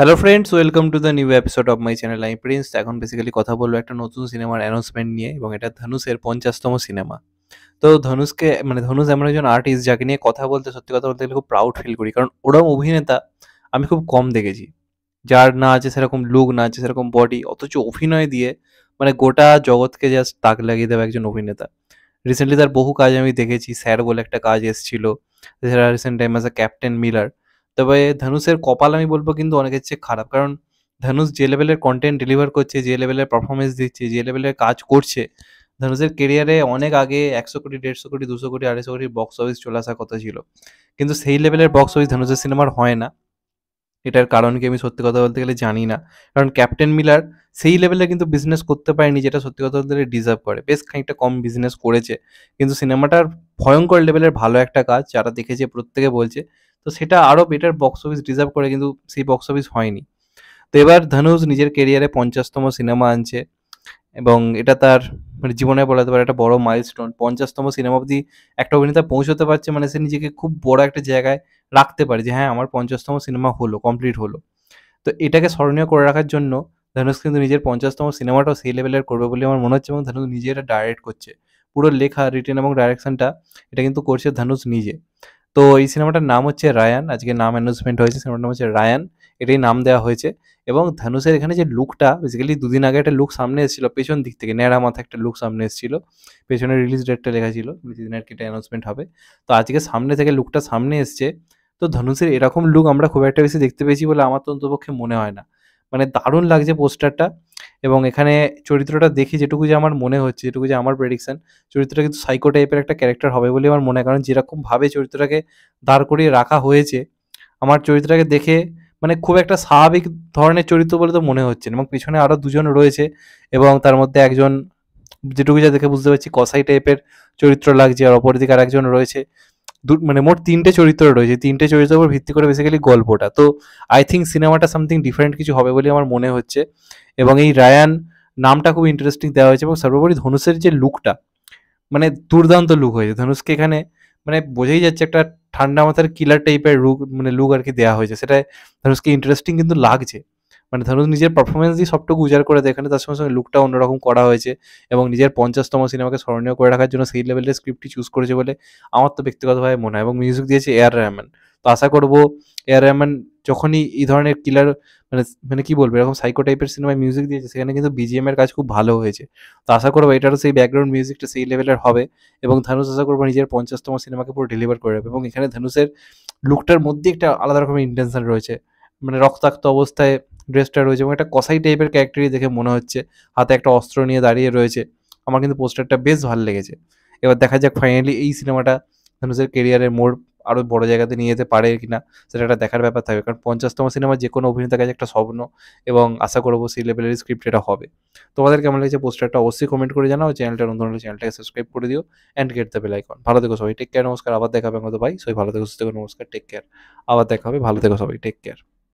Hello friends, welcome to the new episode of my channel. আমি Prince. এখন basically কথা বলবো একটা নতুন সিনেমার অ্যানাউন্সমেন্ট নিয়ে, এবং এটা ধনুষের 50তম সিনেমা। তো ধনুষকে মানে ধনুষ এমন একজন আর্টিস্ট যাকে নিয়ে কথা বলতে, সত্যি কথা বলতে গেলে খুব প্রাউড ফিল করি, কারণ ওরম অভিনেতা আমি খুব কম দেখেছি, যার না আছে সেরকম লুক, না আছে সেরকম বডি, অথচ অভিনয় দিয়ে মানে গোটা জগৎকে জাস্ট তাক লাগিয়ে দেওয়া একজন অভিনেতা। রিসেন্টলি তার বহু কাজ আমি দেখেছি, স্যার বলে একটা কাজ এসেছিল, এছাড়া রিসেন্ট টাইম আছে ক্যাপ্টেন মিলার। তবে ধনুষের কপাল আমি বলবো কিন্তু অনেকের চেয়ে খারাপ, কারণ ধনুষ যে লেভেলের কন্টেন্ট ডেলিভার করছে, যে লেভেলের পারফরমেন্স দিচ্ছে, যে লেভেলের কাজ করছে, ধনুষের কেরিয়ারে অনেক আগে 100 কোটি, 150 কোটি, 200 কোটি, 250 কোটি বক্স অফিস চলে আসার কথা ছিল, কিন্তু সেই লেভেলের বক্স অফিস ধনুষের সিনেমার হয় না। এটার কারণ কি আমি সত্যি কথা বলতে গেলে জানি না, কারণ ক্যাপ্টেন মিলার সেই লেভেলে কিন্তু বিজনেস করতে পারেনি যেটা সত্যি কথা বলতে গেলে ডিজার্ভ করে। বেশ খানিকটা কম বিজনেস করেছে, কিন্তু সিনেমাটার ভয়ঙ্কর লেভেলের ভালো একটা কাজ, যারা দেখেছে প্রত্যেকে বলছে। তো সেটা আরও বেটার বক্স অফিস ডিজার্ভ করে, কিন্তু সেই বক্স অফিস হয়নি। তো এবার ধনুষ নিজের কেরিয়ারে 50তম সিনেমা আনছে, এবং এটা তার মানে জীবনে বলা যেতে পারে একটা বড় মাইলস্টোন। 50তম সিনেমা অবধি একটা অভিনেতা পৌঁছতে পারছে মানে সে নিজেকে খুব বড় একটা জায়গায় রাখতে পারে, যে হ্যাঁ, আমার 50তম সিনেমা হলো, কমপ্লিট হলো। তো এটাকে স্মরণীয় করে রাখার জন্য ধানুষ কিন্তু নিজের 50তম সিনেমাটাও সেই লেভেলের করবে বলে আমার মনে হচ্ছে, এবং ধানুষ নিজে এটা ডাইরেক্ট করছে। পুরো লেখা, রিটেন এবং ডাইরেকশনটা এটা কিন্তু করছে ধানুষ নিজে। তো এই সিনেমাটার নাম হচ্ছে রায়ান। আজকে নাম অ্যানাউন্সমেন্ট হয়েছে, সিনেমাটার নাম হচ্ছে রায়ান। এটাই নাম দেওয়া হয়েছে। এবং ধানুষের এখানে যে লুকটা, বেসিক্যালি দুদিন আগে একটা লুক সামনে এসেছিল পেছন দিক থেকে, ন্যাড়া মাথা একটা লুক সামনে এসেছিল, পেছনে রিলিজ ডেটটা লেখা ছিল, দিন আর কি এটা অ্যানাউন্সমেন্ট হবে। তো আজকে সামনে থেকে লুকটা সামনে এসছে। তো ধনুষের এরকম লুক আমরা খুব একটা বেশি দেখতে পেয়েছি বলে আমার তো অন্ততপক্ষে মনে হয় না। মানে দারুণ লাগছে পোস্টারটা। এবং এখানে চরিত্রটা দেখি যেটুকু যে আমার মনে হচ্ছে, যেটুকু যে আমার প্রেডিকশন, চরিত্রটা কিন্তু সাইকো টাইপের একটা ক্যারেক্টার হবে বলে আমার মনে হয়, কারণ যেরকমভাবে চরিত্রটাকে দাঁড় করিয়ে রাখা হয়েছে, আমার চরিত্রটাকে দেখে মানে খুব একটা স্বাভাবিক ধরনের চরিত্র বলে তো মনে হচ্ছে না। এবং পিছনে আরও দুজন রয়েছে, এবং তার মধ্যে একজন যেটুকু যা দেখে বুঝতে পারছি কসাই টাইপের চরিত্র লাগছে, আর অপরদিকে আর একজন রয়েছে। মানে মোট ৩টে চরিত্র রয়েছে, ৩টে চরিত্রের উপর ভিত্তি করে বেসিক্যালি গল্পটা। তো আই থিঙ্ক সিনেমাটা সামথিং ডিফারেন্ট কিছু হবে বলে আমার মনে হচ্ছে। এবং এই রায়ান নামটা খুব ইন্টারেস্টিং দেওয়া হয়েছে, এবং সর্বোপরি ধনুষের যে লুকটা, মানে দুর্দান্ত লুক হয়েছে ধনুষকে এখানে। মানে বোঝাই যাচ্ছে একটা ঠান্ডা মাথার কিলার টাইপের লুক, মানে লুক আর কি দেওয়া হয়েছে, সেটা ধনুষকে ইন্টারেস্টিং কিন্তু লাগছে। মানে ধনুষ নিজের পারফরমেন্স দিয়ে সবটুকু উজাড় করে দেয় এখানে, তার সঙ্গে সঙ্গে লুকটা অন্যরকম করা হয়েছে, এবং নিজের 50তম সিনেমাকে স্মরণীয় করে রাখার জন্য সেই লেভেলের স্ক্রিপ্টটি চুজ করেছে বলে আমার তো ব্যক্তিগতভাবে মনে হয়। এবং মিউজিক দিয়েছে এআর রহমান। তো আশা করবো এআর রহমান যখনই এই ধরনের কিলার মানে মানে কি বলবো, এরকম সাইকো টাইপের সিনেমায় মিউজিক দিয়েছে, সেখানে কিন্তু বিজিএম এর কাজ খুব ভালো হয়েছে। তো আশা করবো এটারও সেই ব্যাকগ্রাউন্ড মিউজিকটা সেই লেভেলের হবে, এবং ধনুষ আশা করবো নিজের 50তম সিনেমাকে পুরো ডেলিভার করে রাখবে। এবং এখানে ধনুষের লুকটার মধ্যে একটা আলাদা রকমের ইন্টেনশন রয়েছে, মানে রক্তাক্ত অবস্থায় ড্রেসটা রয়েছে, এবং একটা কসাই টাইপের ক্যারেক্টারই দেখে মনে হচ্ছে, হাতে একটা অস্ত্র নিয়ে দাঁড়িয়ে রয়েছে। আমার কিন্তু পোস্টারটা বেশ ভালো লেগেছে। এবার দেখা যাক ফাইনালি এই সিনেমাটা ধনুষের কেরিয়ারের মোড় আরও বড় জায়গাতে নিয়ে যেতে পারে কিনা, সেটা একটা দেখার ব্যাপার থাকবে, কারণ 50তম সিনেমা যে কোনো অভিনেতার কাছে একটা স্বপ্ন, এবং আশা করবো সেই লেভেলের স্ক্রিপ্ট এটা হবে। তোমাদের কেমন লেগেছে পোস্টারটা অবশ্যই কমেন্ট করে জানাও। চ্যানেলটা নতুন হলে চ্যানেলটাকে সাবস্ক্রাইব করে দিও, and get the bell icon. ভালো থেকো সবাই, টেক কেয়ার, নমস্কার, আবার দেখা হবে আমাদের ভাই। সবাই ভালো থেকো, সুস্থ থেকো, নমস্কার, টেক কেয়ার, আবার দেখা হবে, ভালো থেকো সবাই, টেক কেয়ার।